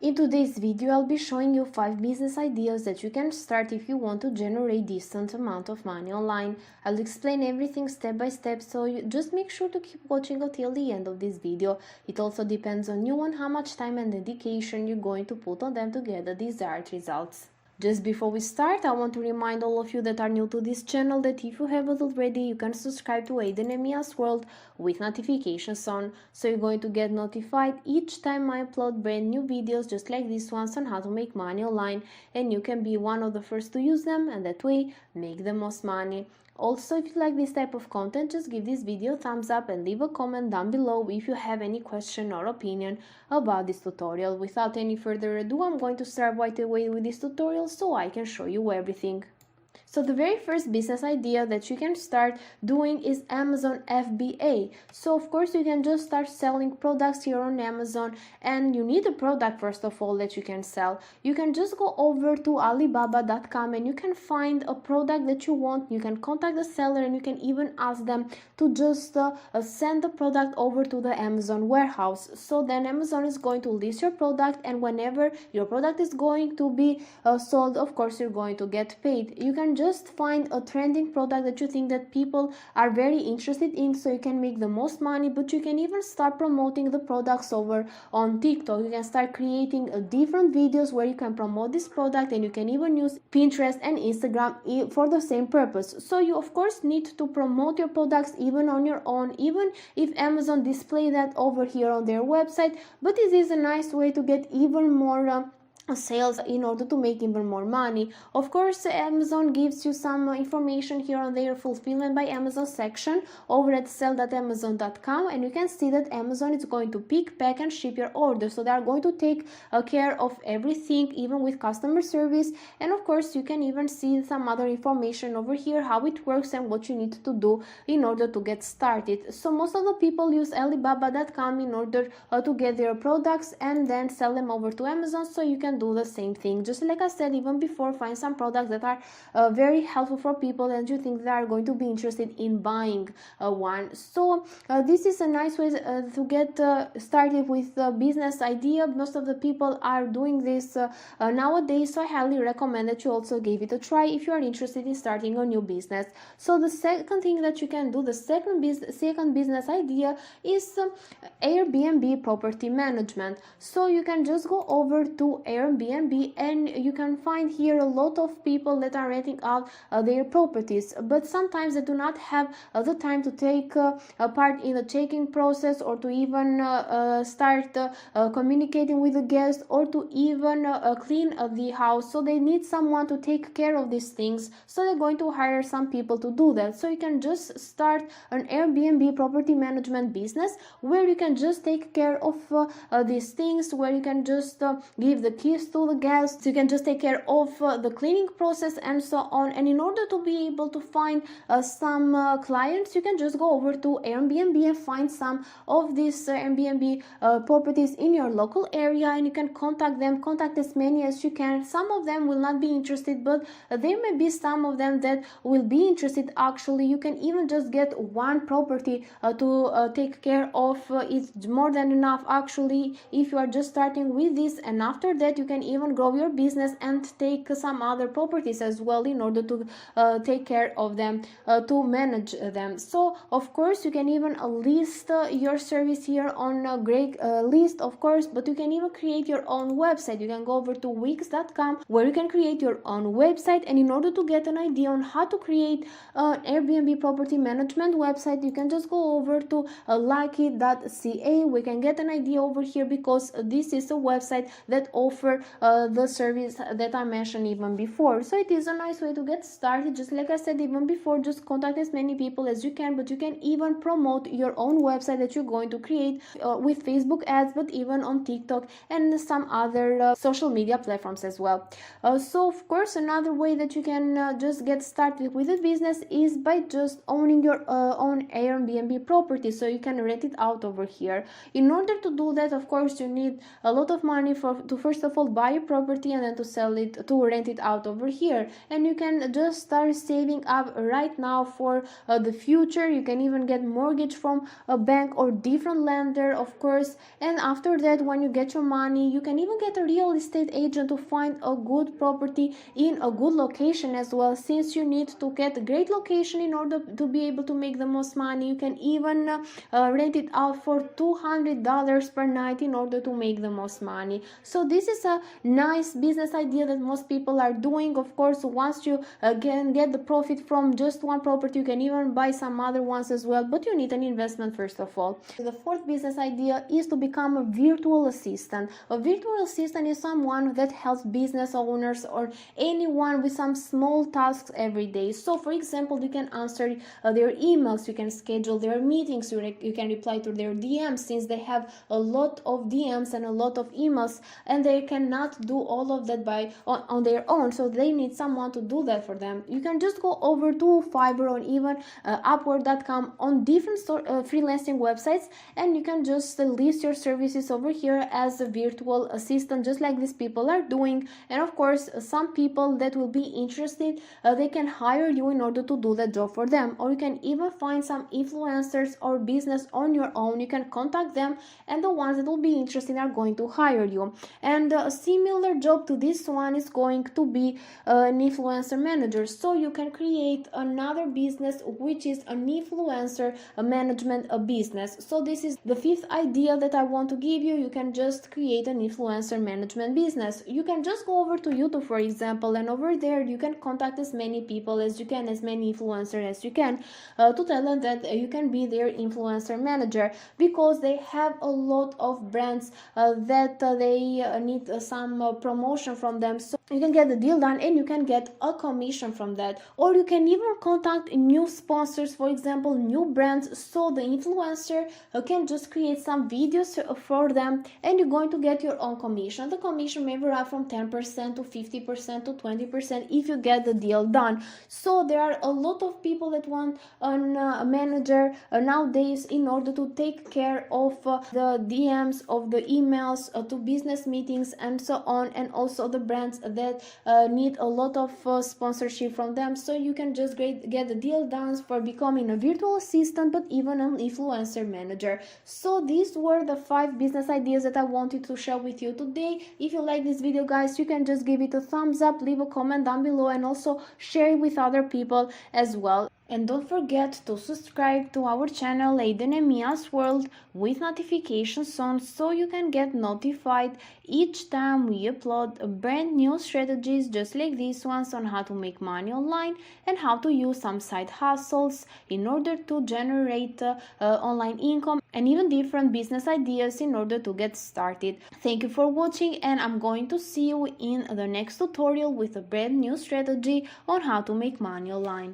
In today's video, I'll be showing you 5 business ideas that you can start if you want to generate decent amount of money online. I'll explain everything step by step, so you just make sure to keep watching until the end of this video. It also depends on you and how much time and dedication you're going to put on them to get the desired results. Just before we start, I want to remind all of you that are new to this channel that if you haven't already, you can subscribe to Aiden and Mia's World with notifications on, so you're going to get notified each time I upload brand new videos just like this ones on how to make money online, and you can be one of the first to use them and that way make the most money. Also, if you like this type of content, just give this video a thumbs up and leave a comment down below if you have any question or opinion about this tutorial. Without any further ado, I'm going to start right away with this tutorial so I can show you everything. So the very first business idea that you can start doing is Amazon FBA. So of course you can just start selling products here on Amazon, and you need a product first of all that you can sell. You can just go over to Alibaba.com and you can find a product that you want. You can contact the seller and you can even ask them to just send the product over to the Amazon warehouse. So then Amazon is going to list your product, and whenever your product is going to be sold, of course you're going to get paid. You can just find a trending product that you think that people are very interested in, so you can make the most money. But you can even start promoting the products over on TikTok. You can start creating different videos where you can promote this product, and you can even use Pinterest and Instagram for the same purpose. So you of course need to promote your products even on your own, even if Amazon display that over here on their website. But this is a nice way to get even more sales in order to make even more money. Of course, Amazon gives you some information here on their fulfillment by Amazon section over at sell.amazon.com, and you can see that Amazon is going to pick, pack and ship your order. So they are going to take care of everything, even with customer service. And of course you can even see some other information over here, how it works and what you need to do in order to get started. So most of the people use Alibaba.com in order to get their products and then sell them over to Amazon. So you can do the same thing. Just like I said even before, find some products that are very helpful for people and you think they are going to be interested in buying one. So this is a nice way to get started with the business idea. Most of the people are doing this nowadays, so I highly recommend that you also give it a try if you are interested in starting a new business. So the second thing that you can do, the second business idea is Airbnb property management. So you can just go over to Airbnb and you can find here a lot of people that are renting out their properties, but sometimes they do not have the time to take part in the checking process, or to even start communicating with the guests, or to even clean the house. So they need someone to take care of these things, so they're going to hire some people to do that. So you can just start an Airbnb property management business where you can just take care of these things, where you can just give the keys to the guests, you can just take care of the cleaning process and so on. And in order to be able to find some clients, you can just go over to Airbnb and find some of these Airbnb properties in your local area, and you can contact as many as you can. Some of them will not be interested, but there may be some of them that will be interested. Actually, you can even just get one property to take care of. It's more than enough actually if you are just starting with this, and after that you can even grow your business and take some other properties as well in order to take care of them, to manage them. So of course you can even list your service here on a great list, of course, but you can even create your own website. You can go over to wix.com where you can create your own website, and in order to get an idea on how to create an Airbnb property management website, you can just go over to lucky.ca. We can get an idea over here because this is a website that offer the service that I mentioned even before. So it is a nice way to get started. Just like I said even before, just contact as many people as you can, but you can even promote your own website that you're going to create with Facebook ads, but even on TikTok and some other social media platforms as well. So of course another way that you can just get started with a business is by just owning your own Airbnb property, so you can rent it out over here. In order to do that, of course, you need a lot of money to first of all buy a property and then to sell it, to rent it out over here. And you can just start saving up right now for the future. You can even get mortgage from a bank or different lender, of course. And after that, when you get your money, you can even get a real estate agent to find a good property in a good location as well, since you need to get a great location in order to be able to make the most money. You can even rent it out for $200 per night in order to make the most money. So this is a nice business idea that most people are doing. Of course, once you can get the profit from just one property, you can even buy some other ones as well, but you need an investment first of all. The fourth business idea is to become a virtual assistant. A virtual assistant is someone that helps business owners or anyone with some small tasks every day. So for example, you can answer their emails, you can schedule their meetings, you can reply to their DMs, since they have a lot of DMs and a lot of emails, and they cannot do all of that on their own, so they need someone to do that for them. You can just go over to Fiverr or even Upwork.com on different freelancing websites, and you can just list your services over here as a virtual assistant, just like these people are doing. And of course, some people that will be interested, they can hire you in order to do that job for them. Or you can even find some influencers or business on your own. You can contact them, and the ones that will be interested are going to hire you. And a similar job to this one is going to be an influencer manager. So you can create another business, which is an influencer management business. So this is the fifth idea that I want to give you. You can just create an influencer management business. You can just go over to YouTube, for example, and over there you can contact as many people as you can, as many influencers as you can, to tell them that you can be their influencer manager, because they have a lot of brands that they need some promotion from them. So you can get the deal done and you can get a commission from that. Or you can even contact new sponsors, for example, new brands, so the influencer can just create some videos for them, and you're going to get your own commission. The commission may vary from 10% to 50% to 20% if you get the deal done. So there are a lot of people that want a manager nowadays in order to take care of the DMs, of the emails, to business meetings and so on, and also the brands that need a lot of sponsorship from them. So you can just get the deal done for becoming a virtual assistant, but even an influencer manager. So these were the 5 business ideas that I wanted to share with you today. If you like this video, guys, you can just give it a thumbs up, leave a comment down below, and also share it with other people as well. And don't forget to subscribe to our channel Aiden and Mia's World with notifications on, so you can get notified each time we upload brand new strategies just like these ones on how to make money online and how to use some side hustles in order to generate online income, and even different business ideas in order to get started. Thank you for watching, and I'm going to see you in the next tutorial with a brand new strategy on how to make money online.